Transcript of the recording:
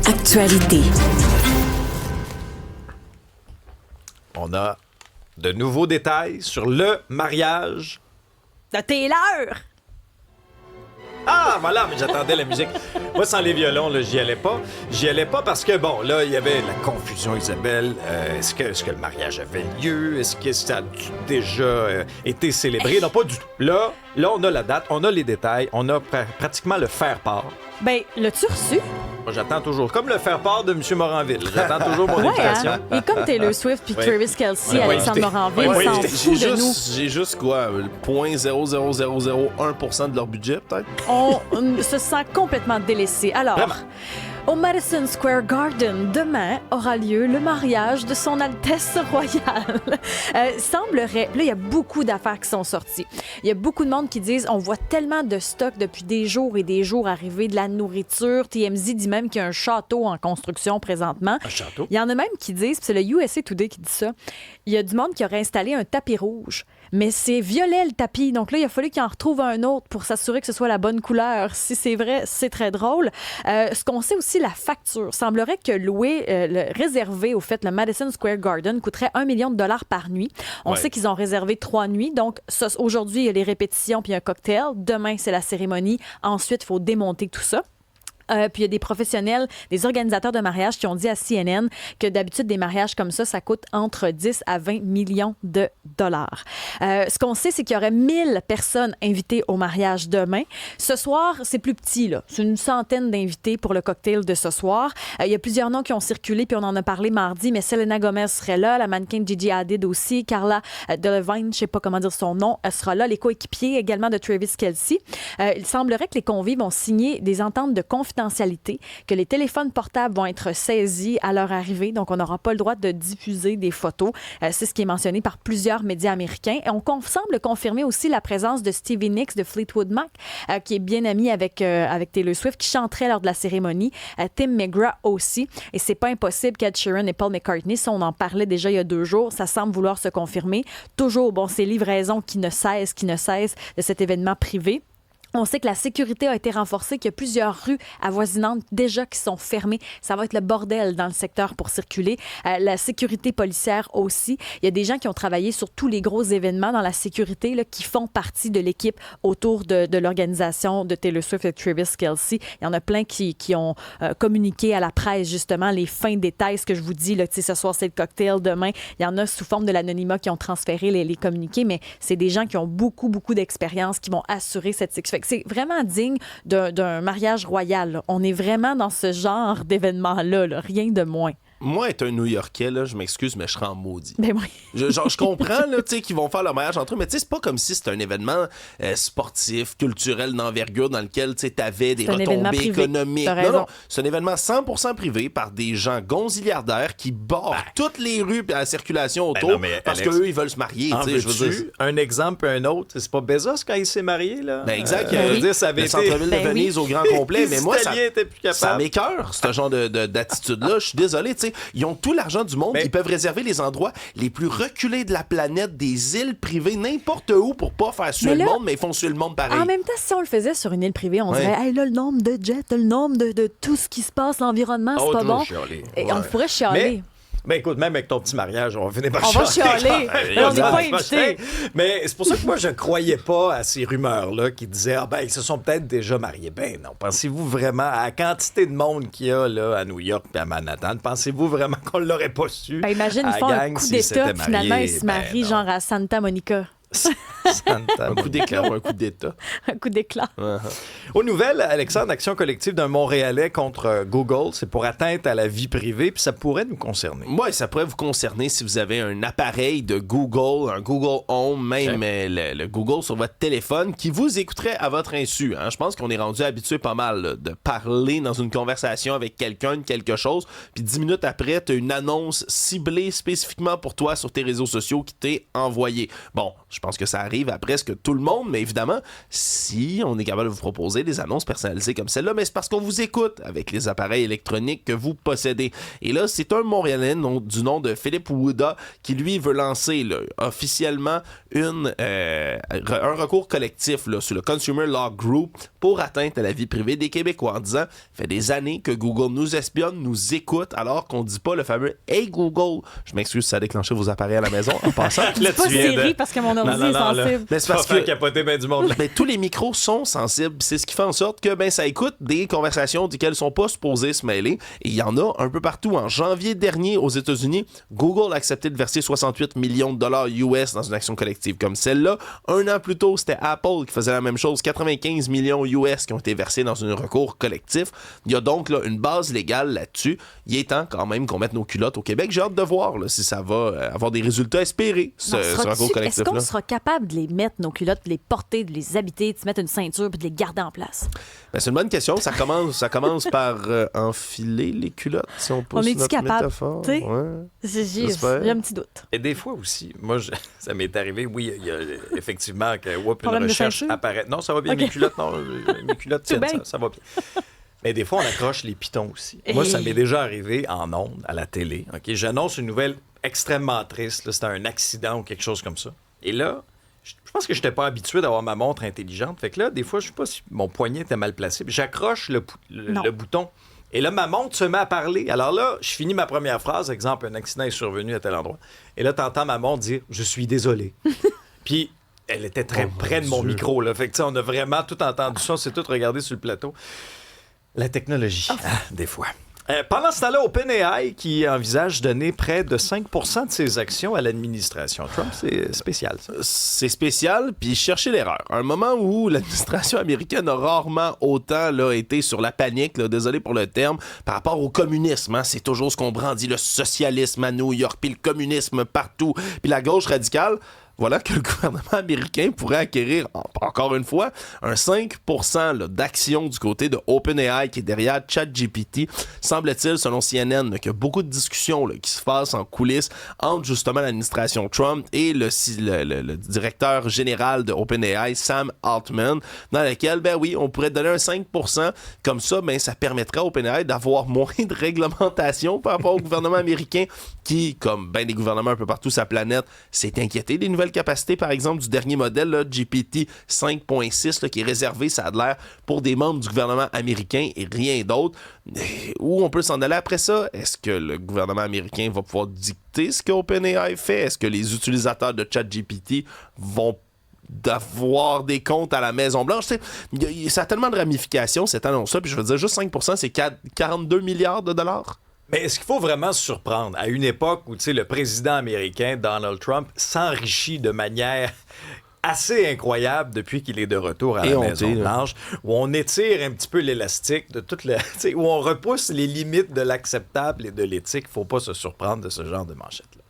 Actualité. On a de nouveaux détails sur le mariage de Taylor. Ah, voilà, mais j'attendais la musique. Moi, sans les violons, là, j'y allais pas. J'y allais pas parce que, bon, là, il y avait la confusion, Isabelle. Est-ce que le mariage avait lieu? Est-ce que ça a déjà été célébré? Non, pas du tout. Là, on a la date, on a les détails, on a pratiquement le faire-part. Ben, l'as-tu reçu? Moi, j'attends toujours. Comme le faire-part de M. Moranville. J'attends toujours mon invitation. Hein? Et comme Taylor Swift puis Oui. Travis Kelce, Oui, Alexandre Moranville, oui, s'en oui. fout de nous. J'ai juste quoi? 0.00001% de leur budget, peut-être? On se sent complètement délaissé. Alors, Vraiment? au Madison Square Garden, demain aura lieu le mariage de son Altesse royale. Semblerait, là, il y a beaucoup d'affaires qui sont sorties. Il y a beaucoup de monde qui disent on voit tellement de stock depuis des jours et des jours arriver, de la nourriture. TMZ dit même qu'il y a un château en construction présentement. Un château? Il y en a même qui disent, puis c'est le USA Today qui dit ça, il y a du monde qui aurait installé un tapis rouge. Mais c'est violet le tapis. Donc là, il a fallu qu'il en retrouve un autre pour s'assurer que ce soit la bonne couleur. Si c'est vrai, c'est très drôle. Ce qu'on sait aussi, la facture. Semblerait que louer, réserver, au fait, le Madison Square Garden coûterait $1 million par nuit. On sait qu'ils ont réservé 3 nuits. Donc, aujourd'hui, il y a les répétitions puis un cocktail. Demain, c'est la cérémonie. Ensuite, il faut démonter tout ça. Puis il y a des professionnels, des organisateurs de mariage qui ont dit à CNN que d'habitude, des mariages comme ça coûte entre 10 à 20 millions de dollars. Ce qu'on sait, c'est qu'il y aurait 1000 personnes invitées au mariage demain. Ce soir, c'est plus petit, là. C'est une centaine d'invités pour le cocktail de ce soir. Il y a plusieurs noms qui ont circulé, puis on en a parlé mardi, mais Selena Gomez serait là, la mannequin Gigi Hadid aussi, Carla Delevingne, je sais pas comment dire son nom, elle sera là, les coéquipiers également de Travis Kelce. Il semblerait que les convives ont signé des ententes de confidentialité, que les téléphones portables vont être saisis à leur arrivée, donc on n'aura pas le droit de diffuser des photos. C'est ce qui est mentionné par plusieurs médias américains. Et on semble confirmer aussi la présence de Stevie Nicks de Fleetwood Mac, qui est bien ami avec Taylor Swift, qui chanterait lors de la cérémonie. Tim McGraw aussi. Et c'est pas impossible qu'Ed Sheeran et Paul McCartney, ça, on en parlait déjà il y a 2 jours, ça semble vouloir se confirmer. Toujours, bon, ces livraisons qui ne cessent de cet événement privé. On sait que la sécurité a été renforcée, qu'il y a plusieurs rues avoisinantes déjà qui sont fermées. Ça va être le bordel dans le secteur pour circuler. La sécurité policière aussi. Il y a des gens qui ont travaillé sur tous les gros événements dans la sécurité là, qui font partie de l'équipe autour de l'organisation de Taylor Swift et Travis Kelce. Il y en a plein qui ont communiqué à la presse justement les fins détails. Ce que je vous dis, là, ce soir c'est le cocktail, demain. Il y en a sous forme de l'anonymat qui ont transféré les communiqués, mais c'est des gens qui ont beaucoup, beaucoup d'expérience qui vont assurer cette sécurité. C'est vraiment digne d'un mariage royal. Là. On est vraiment dans ce genre d'événement-là, là, rien de moins. Moi, être un New-Yorkais, là, je m'excuse, mais je serais en maudit. Ben oui. Je comprends là, qu'ils vont faire leur mariage entre eux, mais c'est pas comme si c'était un événement sportif, culturel d'envergure dans lequel tu avais des retombées économiques. Non, c'est un événement 100% privé par des gens gonziliardaires qui barrent toutes les rues et la circulation autour parce qu'eux, ils veulent se marier. Je veux dire, un exemple et un autre. C'est pas Bezos quand il s'est marié, là? Ben exact. Ça avait le centre-ville de Venise au grand complet. Mais moi, ça m'écoeure, ce genre d'attitude-là. Je suis désolé, tu sais. Ils ont tout l'argent du monde. Ils peuvent réserver les endroits les plus reculés de la planète, des îles privées, n'importe où pour pas faire suer le monde, mais ils font suer le monde pareil. En même temps, si on le faisait sur une île privée, on dirait, hey, là, le nombre de jets, le nombre de tout ce qui se passe, l'environnement, c'est pas bon. Et on pourrait chialer. Mais écoute, même avec ton petit mariage, on va finir par chialer. On va chialer. On n'est pas invités. Mais c'est pour ça que moi, je ne croyais pas à ces rumeurs-là qui disaient ils se sont peut-être déjà mariés. Ben non. Pensez-vous vraiment à la quantité de monde qu'il y a là, à New York et à Manhattan? Pensez-vous vraiment qu'on ne l'aurait pas su? Ben imagine, ils font un coup d'État, finalement, ils se marient genre à Santa Monica. Un coup d'éclat ou un coup d'État? Un coup d'éclat. Aux nouvelles, Alexandre, action collective d'un Montréalais contre Google, c'est pour atteinte à la vie privée, puis ça pourrait nous concerner. Oui, ça pourrait vous concerner si vous avez un appareil de Google, un Google Home, même le Google sur votre téléphone, qui vous écouterait à votre insu. Hein? Je pense qu'on est rendu habitué pas mal là, de parler dans une conversation avec quelqu'un de quelque chose, puis 10 minutes après, tu as une annonce ciblée spécifiquement pour toi sur tes réseaux sociaux qui t'est envoyée. Bon, je pense que ça arrive arrive à presque tout le monde, mais évidemment, si on est capable de vous proposer des annonces personnalisées comme celle-là, mais c'est parce qu'on vous écoute avec les appareils électroniques que vous possédez. Et là, c'est un Montréalais du nom de Philippe Wouda qui, lui, veut lancer là, officiellement un recours collectif là, sur le Consumer Law Group pour atteinte à la vie privée des Québécois en disant « Ça fait des années que Google nous espionne, nous écoute, alors qu'on dit pas le fameux « Hey Google ». Je m'excuse si ça a déclenché vos appareils à la maison en passant. Là, c'est pas Siri parce que mon ordi est sensible. Mais c'est parce que capoter ben du monde. Ben, tous les micros sont sensibles. C'est ce qui fait en sorte que ben, ça écoute des conversations desquelles ils sont pas supposés se mêler. Et il y en a un peu partout. En janvier dernier, aux États-Unis, Google a accepté de verser 68 millions de dollars US dans une action collective comme celle-là. Un an plus tôt, c'était Apple qui faisait la même chose. 95 millions US qui ont été versés dans un recours collectif. Il y a donc là, une base légale là-dessus. Il est temps quand même qu'on mette nos culottes au Québec. J'ai hâte de voir là, si ça va avoir des résultats espérés, ce recours collectif-là. Est-ce qu'on sera capable de les mettre, nos culottes, de les porter, de les habiter, de se mettre une ceinture puis de les garder en place? Ben, c'est une bonne question. Ça commence par enfiler les culottes, si on pousse notre métaphore. Ouais. J'ai un petit doute. Et des fois aussi, moi, ça m'est arrivé, oui, il y a effectivement que une problème recherche apparaît. Non, ça va bien, okay. Mes culottes tiennent, ça va bien. Mais des fois, on accroche les pitons aussi. Moi, ça m'est déjà arrivé en ondes, à la télé. Okay? J'annonce une nouvelle extrêmement triste. C'était un accident ou quelque chose comme ça. Et là, je pense que je n'étais pas habitué d'avoir ma montre intelligente. Fait que là, des fois, je ne sais pas si mon poignet était mal placé. J'accroche le bouton. Et là, ma montre se met à parler. Alors là, je finis ma première phrase. Exemple, un accident est survenu à tel endroit. Et là, tu entends ma montre dire « Je suis désolé ». Puis, elle était très près de mon micro. Là. Fait que, on a vraiment tout entendu ça. On s'est tout regardé sur le plateau. La technologie, des fois. Pendant ce temps-là, OpenAI qui envisage donner près de 5% de ses actions à l'administration Trump, c'est spécial, ça. C'est spécial, puis chercher l'erreur. À un moment où l'administration américaine a rarement autant là, été sur la panique, là, désolé pour le terme, par rapport au communisme. Hein, c'est toujours ce qu'on brandit, le socialisme à New York, puis le communisme partout, puis la gauche radicale. Voilà que le gouvernement américain pourrait acquérir, encore une fois, un 5% là, d'actions du côté de OpenAI qui est derrière ChatGPT. Semble-t-il, selon CNN, qu'il y a beaucoup de discussions là, qui se passent en coulisses entre justement l'administration Trump et le directeur général de OpenAI, Sam Altman, dans laquelle, ben oui, on pourrait donner un 5%. Comme ça, ben, ça permettrait à OpenAI d'avoir moins de réglementation par rapport au gouvernement américain qui, comme ben des gouvernements un peu partout sur la planète, s'est inquiété des nouvelles capacités, par exemple, du dernier modèle, là, GPT 5.6, là, qui est réservé, ça a l'air, pour des membres du gouvernement américain et rien d'autre. Où on peut s'en aller après ça? Est-ce que le gouvernement américain va pouvoir dicter ce que OpenAI fait? Est-ce que les utilisateurs de ChatGPT vont d'avoir des comptes à la Maison-Blanche? Ça a tellement de ramifications, cette annonce-là, puis je veux dire, juste 5%, c'est 42 milliards de dollars. Mais est-ce qu'il faut vraiment se surprendre à une époque où le président américain, Donald Trump, s'enrichit de manière assez incroyable depuis qu'il est de retour à la Maison-Blanche, où on étire un petit peu l'élastique de toute où on repousse les limites de l'acceptable et de l'éthique? Il ne faut pas se surprendre de ce genre de manchette-là.